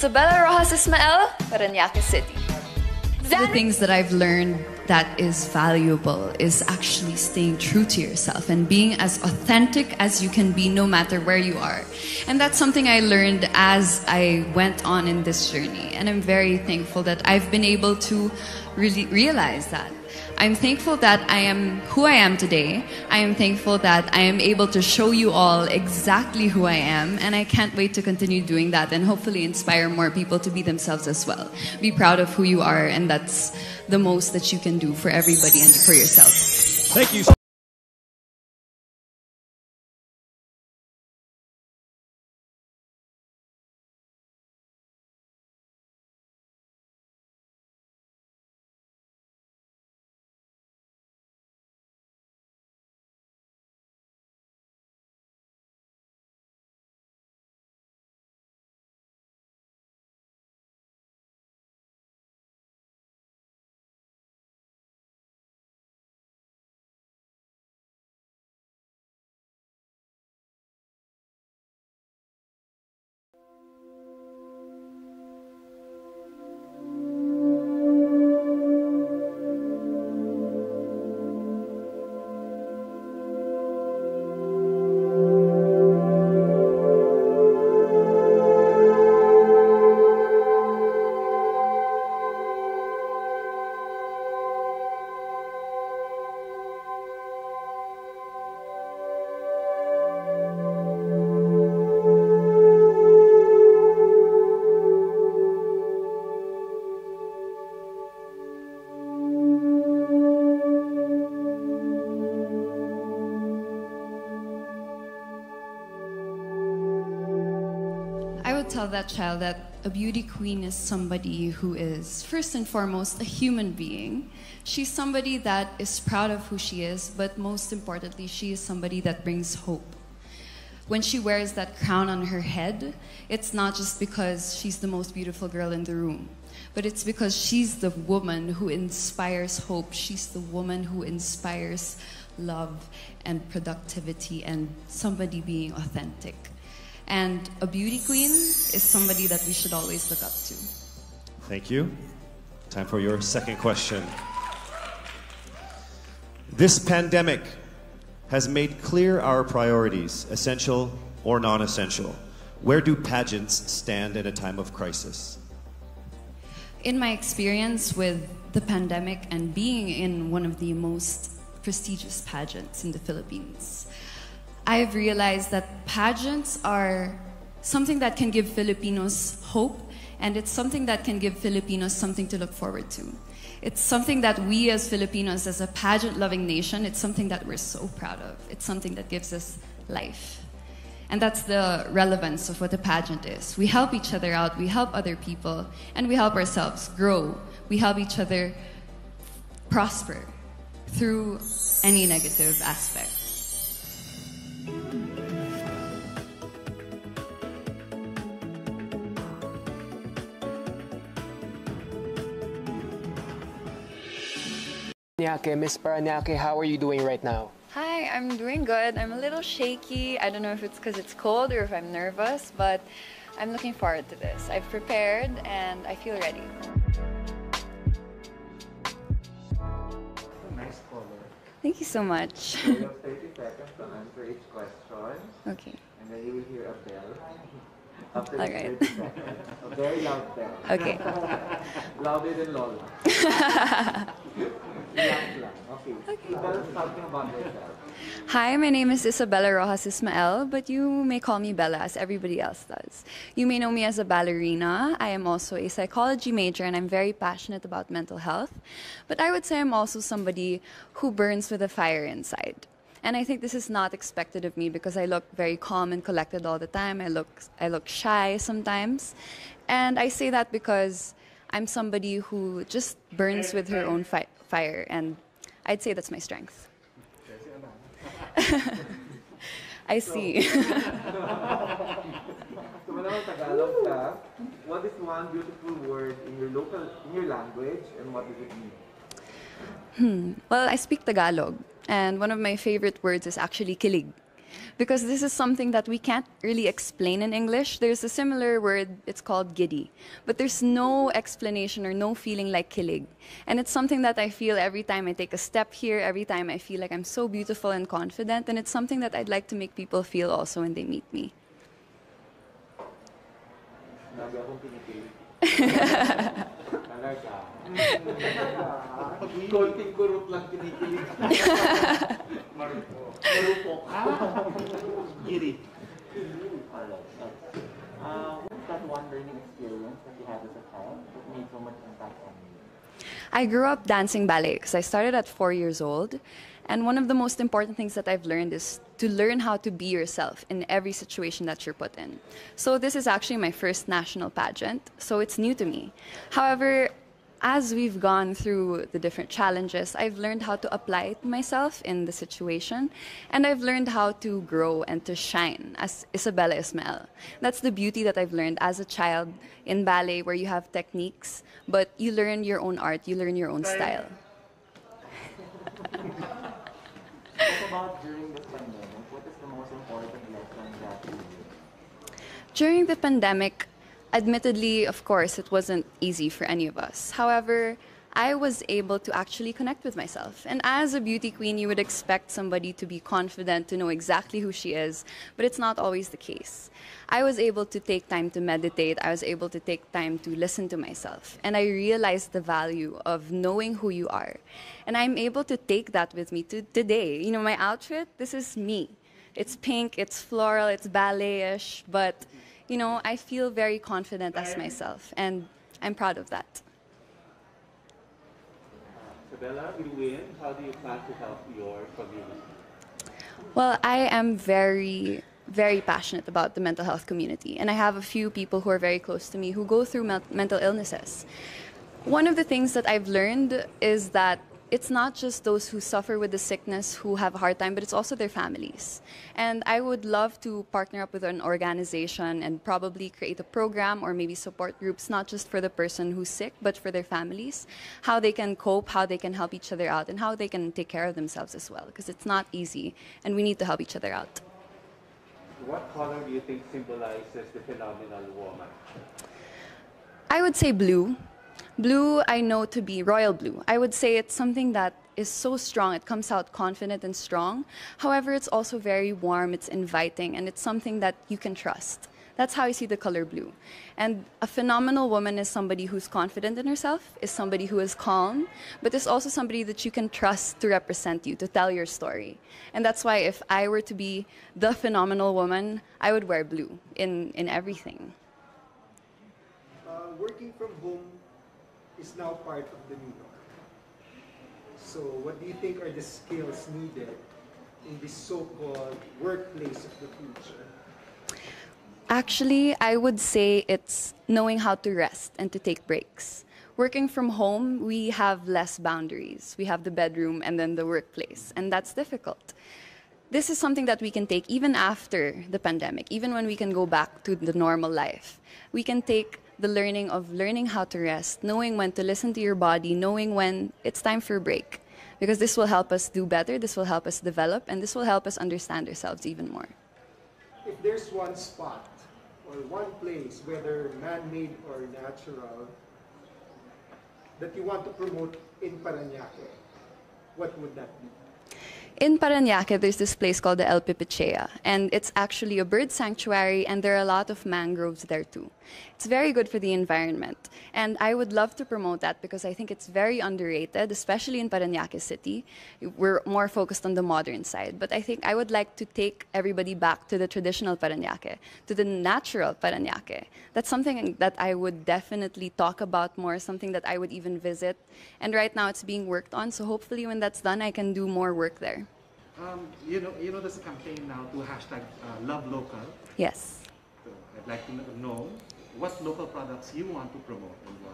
Isabella Rojas Ismael, Paranaque City. The things that I've learned that is valuable is actually staying true to yourself and being as authentic as you can be no matter where you are. And that's something I learned as I went on in this journey. And I'm very thankful that I've been able to really realize that. I'm thankful that I am who I am today. I am thankful that I am able to show you all exactly who I am, and I can't wait to continue doing that and hopefully inspire more people to be themselves as well. Be proud of who you are, and that's the most that you can do for everybody and for yourself. Thank you. I would tell that child that a beauty queen is somebody who is, first and foremost, a human being. She's somebody that is proud of who she is, but most importantly, she is somebody that brings hope. When she wears that crown on her head, it's not just because she's the most beautiful girl in the room, but it's because she's the woman who inspires hope. She's the woman who inspires love and productivity and somebody being authentic. And a beauty queen is somebody that we should always look up to. Thank you. Time for your second question. This pandemic has made clear our priorities, essential or non-essential. Where do pageants stand in a time of crisis? In my experience with the pandemic and being in one of the most prestigious pageants in the Philippines, I've realized that pageants are something that can give Filipinos hope, and it's something that can give Filipinos something to look forward to. It's something that we as Filipinos, as a pageant-loving nation, it's something that we're so proud of. It's something that gives us life. And that's the relevance of what a pageant is. We help each other out, we help other people, and we help ourselves grow. We help each other prosper through any negative aspect. Miss Paranaque, how are you doing right now? Hi, I'm doing good. I'm a little shaky. I don't know if it's because it's cold or if I'm nervous, but I'm looking forward to this. I've prepared and I feel ready. Nice color. Thank you so much. So you have 30 seconds to answer each question. Okay. And then you will hear a bell. After All the right. 30 seconds. A very loud bell. Okay. Louder than Lola. Okay. Tell us something about yourself. Hi, my name is Isabella Rojas Ismael, but you may call me Bella as everybody else does. You may know me as a ballerina. I am also a psychology major and I'm very passionate about mental health. But I would say I'm also somebody who burns with a fire inside. And I think this is not expected of me because I look very calm and collected all the time. I look shy sometimes. And I say that because I'm somebody who just burns with her own fire, and I'd say that's my strength. I see. So whenever Tagalog ka, what is one beautiful word in your language, and what does it mean? Well, I speak Tagalog, and one of my favorite words is actually kilig. because this is something that we can't really explain in English. There's a similar word, it's called giddy, but there's no explanation or no feeling like kilig. And it's something that I feel every time I take a step here, every time I feel like I'm so beautiful and confident, and it's something that I'd like to make people feel also when they meet me. Lagi akong kinikilig. Talaga. Konting kurot lang kinikilig. Marupok. Marupok. Giri. What's that one learning experience that you had as a child that made so much impact on you? I grew up dancing ballet because I started at 4 years old. And one of the most important things that I've learned is to learn how to be yourself in every situation that you're put in. So this is actually my first national pageant, so it's new to me. However, as we've gone through the different challenges, I've learned how to apply it myself in the situation, and I've learned how to grow and to shine as Isabella Ismael. That's the beauty that I've learned as a child in ballet, where you have techniques, but you learn your own art, you learn your own style. What about during this pandemic? What is the most important lesson that you learned? During the pandemic, admittedly, of course, it wasn't easy for any of us. However, I was able to actually connect with myself. And as a beauty queen, you would expect somebody to be confident, to know exactly who she is, but it's not always the case. I was able to take time to meditate. I was able to take time to listen to myself. And I realized the value of knowing who you are. And I'm able to take that with me to today. You know, my outfit, this is me. It's pink, it's floral, it's ballet-ish, but, you know, I feel very confident as myself, and I'm proud of that. Isabella, you win. How do you plan to help your community? Well, I am very passionate about the mental health community, and I have a few people who are very close to me who go through mental illnesses. One of the things that I've learned is that it's not just those who suffer with the sickness who have a hard time, but it's also their families. And I would love to partner up with an organization and probably create a program or maybe support groups, not just for the person who's sick, but for their families, how they can cope, how they can help each other out, and how they can take care of themselves as well, because it's not easy, and we need to help each other out. What color do you think symbolizes the phenomenal woman? I would say blue. Blue, I know to be royal blue. I would say it's something that is so strong. It comes out confident and strong. However, it's also very warm, it's inviting, and it's something that you can trust. That's how I see the color blue. And a phenomenal woman is somebody who's confident in herself, is somebody who is calm, but is also somebody that you can trust to represent you, to tell your story. And that's why if I were to be the phenomenal woman, I would wear blue in everything. Working from home is now part of the new norm. So what do you think are the skills needed in this so-called workplace of the future? Actually, I would say it's knowing how to rest and to take breaks. Working from home, we have less boundaries. We have the bedroom and then the workplace, and that's difficult. This is something that we can take even after the pandemic, even when we can go back to the normal life. We can take the learning of learning how to rest, knowing when to listen to your body, knowing when it's time for a break. Because this will help us do better, this will help us develop, and this will help us understand ourselves even more. If there's one spot or one place, whether man-made or natural, that you want to promote in Paranaque, what would that be? In Paranaque, there's this place called the El Pipicea, and it's actually a bird sanctuary, and there are a lot of mangroves there too. It's very good for the environment, and I would love to promote that because I think it's very underrated, especially in Paranaque City. We're more focused on the modern side, but I think I would like to take everybody back to the traditional Paranaque, to the natural Paranaque. That's something that I would definitely talk about more, something that I would even visit, and right now it's being worked on, so hopefully when that's done, I can do more work there. You know, there's a campaign now to hashtag Love Local. Yes. So I'd like to know what local products you want to promote and why.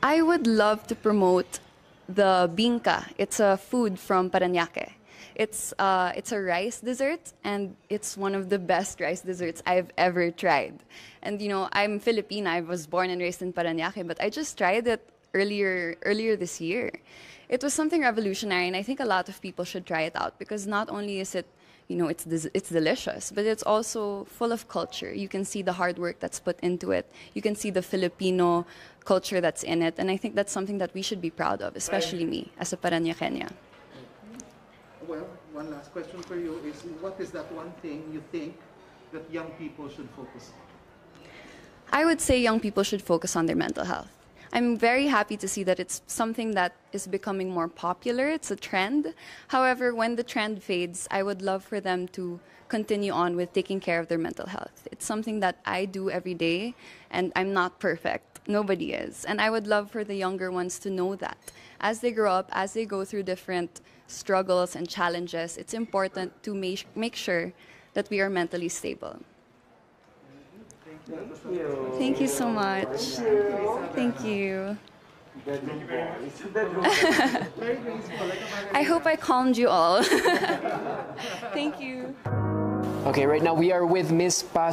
I would love to promote the binka. It's a food from Paranaque. It's a rice dessert, and it's one of the best rice desserts I've ever tried. And you know, I'm Filipina. I was born and raised in Paranaque, but I just tried it earlier this year. It was something revolutionary, and I think a lot of people should try it out because not only is it it's delicious, but it's also full of culture. You can see the hard work that's put into it. You can see the Filipino culture that's in it, and I think that's something that we should be proud of, especially me as a Paranaqueña. Well, one last question for you is, what is that one thing you think that young people should focus on? I would say young people should focus on their mental health. I'm very happy to see that it's something that is becoming more popular. It's a trend. However, when the trend fades, I would love for them to continue on with taking care of their mental health. It's something that I do every day, and I'm not perfect. Nobody is. And I would love for the younger ones to know that. As they grow up, as they go through different struggles and challenges, it's important to make sure that we are mentally stable. Thank you. Thank you so much. Thank you. Bedroom voice. Bedroom Very graceful, like a man. I hope I calmed you all. Thank you. Okay, right now we are with Miss